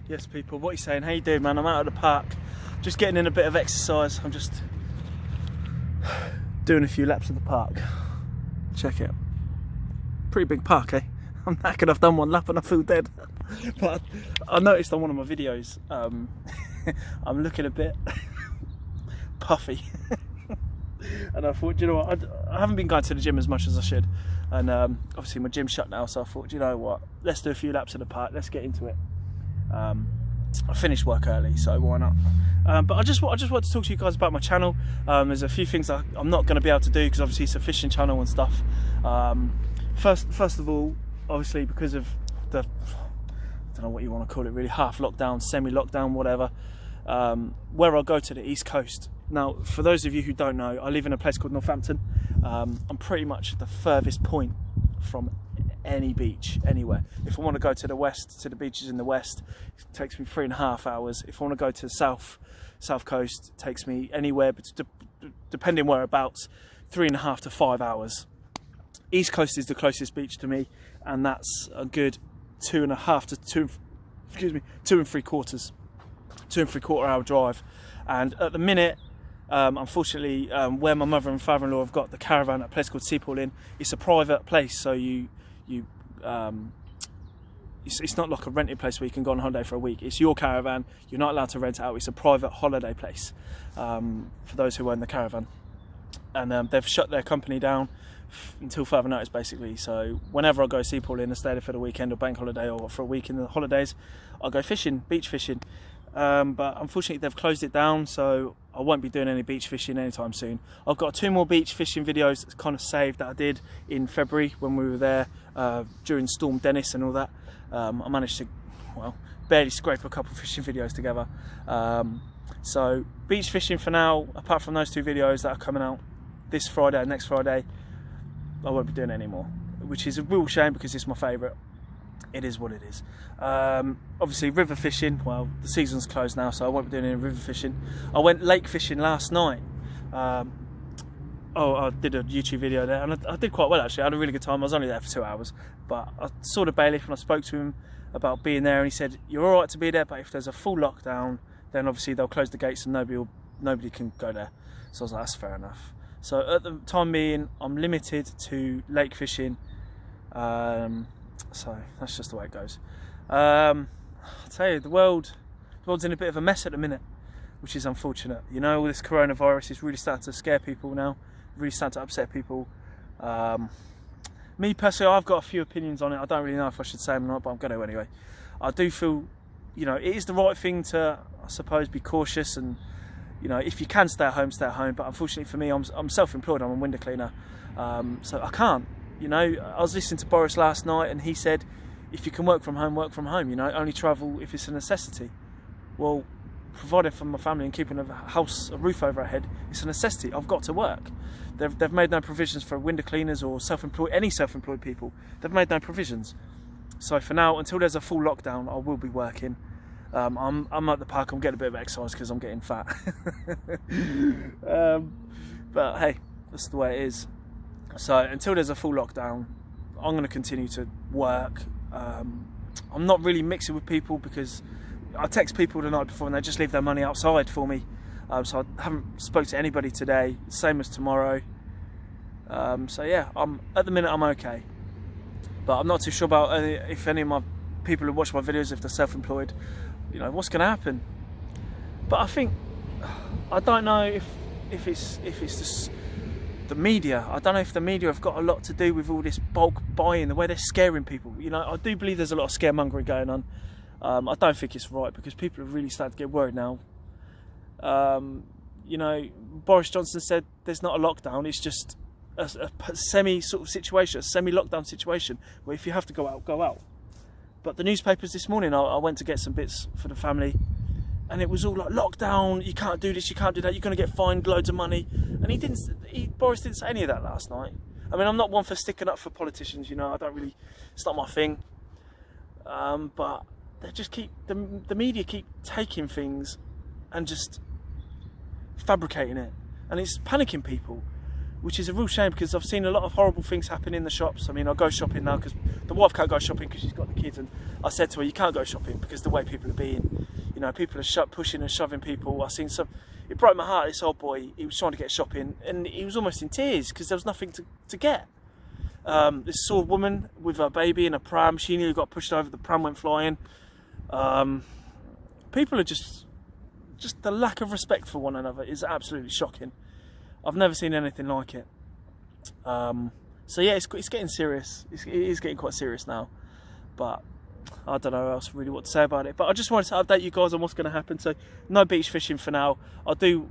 Yes, people, what are you saying? How you doing, man? I'm out of the park, just getting in a bit of exercise. I'm just doing a few laps of the park. Check it. Pretty big park, eh? I'm knackered, I've done one lap and I feel dead. But I noticed on one of my videos, I'm looking a bit puffy. And I thought, you know what, I haven't been going to the gym as much as I should. And obviously my gym's shut now, so I thought, you know what, let's do a few laps in the park, let's get into it. I finished work early, so why not? But I just want to talk to you guys about my channel. There's a few things I'm not going to be able to do because obviously it's a fishing channel and stuff. First of all, obviously because of the, I don't know what you want to call it really, half lockdown, semi-lockdown, whatever, where I go to the East Coast. Now, for those of you who don't know, I live in a place called Northampton. I'm pretty much the furthest point from any beach, anywhere. If I want to go to the west, to the beaches in the west, it takes me 3.5 hours. If I want to go to the south coast, it takes me anywhere, but depending whereabouts, 3.5 to 5 hours. East Coast is the closest beach to me, and that's a good 2.5 to 2.75 hour drive. And at the minute, unfortunately, where my mother and father-in-law have got the caravan at a place called Seapool Inn, it's a private place, so it's not like a rented place where you can go on holiday for a week. It's your caravan, you're not allowed to rent it out. It's a private holiday place for those who own the caravan. And they've shut their company down until further notice, basically. So whenever I go to Seapool Inn and stay there for the weekend or bank holiday or for a week in the holidays, I go fishing, beach fishing. But unfortunately they've closed it down, so I won't be doing any beach fishing anytime soon. I've got 2 more beach fishing videos kind of saved that I did in February when we were there during Storm Dennis and all that. I managed to, well, barely scrape a couple of fishing videos together. So beach fishing for now, apart from those 2 videos that are coming out this Friday and next Friday, I won't be doing it anymore, which is a real shame because it's my favourite. It is what it is. Obviously river fishing, well, the season's closed now, so I won't be doing any river fishing. I went lake fishing last night. I did a YouTube video there, and I did quite well actually. I had a really good time. I was only there for 2 hours, but I saw the bailiff and I spoke to him about being there, and he said, you're all right to be there, but if there's a full lockdown, then obviously they'll close the gates and nobody can go there. So I was like, that's fair enough. So at the time being, I'm limited to lake fishing. So that's just the way it goes. I'll tell you, the world's in a bit of a mess at the minute, which is unfortunate. You know, all this coronavirus is really starting to scare people now, really starting to upset people. Me personally, I've got a few opinions on it. I don't really know if I should say them or not, but I'm going to anyway. I do feel, you know, it is the right thing to, I suppose, be cautious, and, you know, if you can stay at home, stay at home. But unfortunately for me, I'm self-employed, I'm a window cleaner, so I can't. You know, I was listening to Boris last night and he said, if you can work from home, you know, only travel if it's a necessity. Well, providing for my family and keeping a roof over our head, it's a necessity. I've got to work. They've made no provisions for window cleaners or any self-employed people. They've made no provisions. So for now, until there's a full lockdown, I will be working. I'm at the park, I'm getting a bit of exercise because I'm getting fat. But hey, that's the way it is. So until there's a full lockdown, I'm going to continue to work. I'm not really mixing with people because I text people the night before and they just leave their money outside for me. So I haven't spoke to anybody today, same as tomorrow. So yeah, at the minute I'm okay. But I'm not too sure about if any of my people who watch my videos, if they're self-employed, you know, what's going to happen. But I don't know if it's just the media. I don't know if the media have got a lot to do with all this bulk buying, the way they're scaring people. You know, I do believe there's a lot of scaremongering going on. I don't think it's right because people have really started to get worried now. You know, Boris Johnson said there's not a lockdown, it's just a semi sort of situation, a semi-lockdown situation where if you have to go out, go out. But the newspapers this morning, I went to get some bits for the family, and it was all like, lockdown, you can't do this, you can't do that, you're going to get fined loads of money. And Boris didn't say any of that last night. I mean, I'm not one for sticking up for politicians, you know, I don't really, it's not my thing. But they just the media keep taking things and just fabricating it. And it's panicking people. which is a real shame because I've seen a lot of horrible things happen in the shops. I mean, I go shopping now because the wife can't go shopping because she's got the kids, and I said to her, you can't go shopping because the way people are being, you know, people are pushing and shoving people. I seen some, it broke my heart, this old boy, he was trying to get shopping and he was almost in tears because there was nothing to get. This saw a woman with her baby in a pram, she nearly got pushed over, the pram went flying. People are just the lack of respect for one another is absolutely shocking. I've never seen anything like it. So yeah, it's getting serious. It is getting quite serious now, but I don't know else really what to say about it. But I just wanted to update you guys on what's going to happen. So no beach fishing for now. I'll do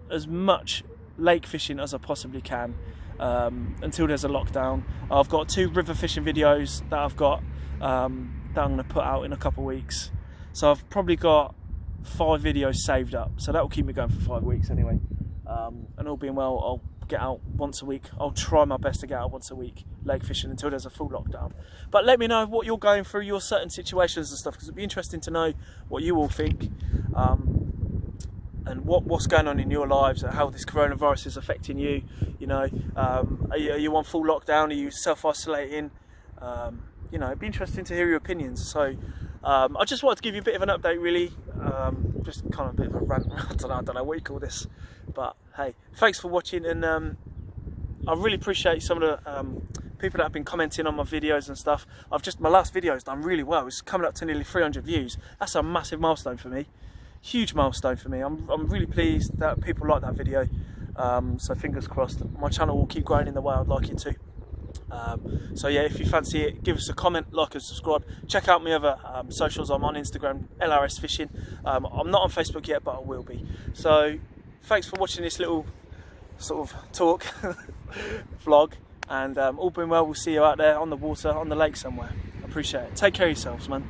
as much lake fishing as I possibly can until there's a lockdown. I've got 2 river fishing videos that I've got that I'm going to put out in a couple of weeks. So I've probably got 5 videos saved up. So that will keep me going for 5 weeks anyway. And all being well, I'll get out once a week. I'll try my best to get out once a week lake fishing until there's a full lockdown. But let me know what you're going through, your certain situations and stuff, because it'd be interesting to know what you all think, and what's going on in your lives and how this coronavirus is affecting you. You know, are you on full lockdown? Are you self-isolating? You know, it'd be interesting to hear your opinions. So I just wanted to give you a bit of an update, really. Just kind of a bit of a rant. I don't know what you call this, but hey, thanks for watching, and I really appreciate some of the people that have been commenting on my videos and stuff. My last video has done really well. It's coming up to nearly 300 views. That's a massive milestone for me, huge milestone for me. I'm really pleased that people like that video. So fingers crossed, my channel will keep growing in the way I'd like it to. So yeah, if you fancy it, give us a comment, like and subscribe. Check out my other socials. I'm on Instagram, L.R.S Fishing. I'm not on Facebook yet, but I will be. So thanks for watching this little sort of talk vlog, and all being well, we'll see you out there on the water, on the lake somewhere. I appreciate it. Take care of yourselves, man.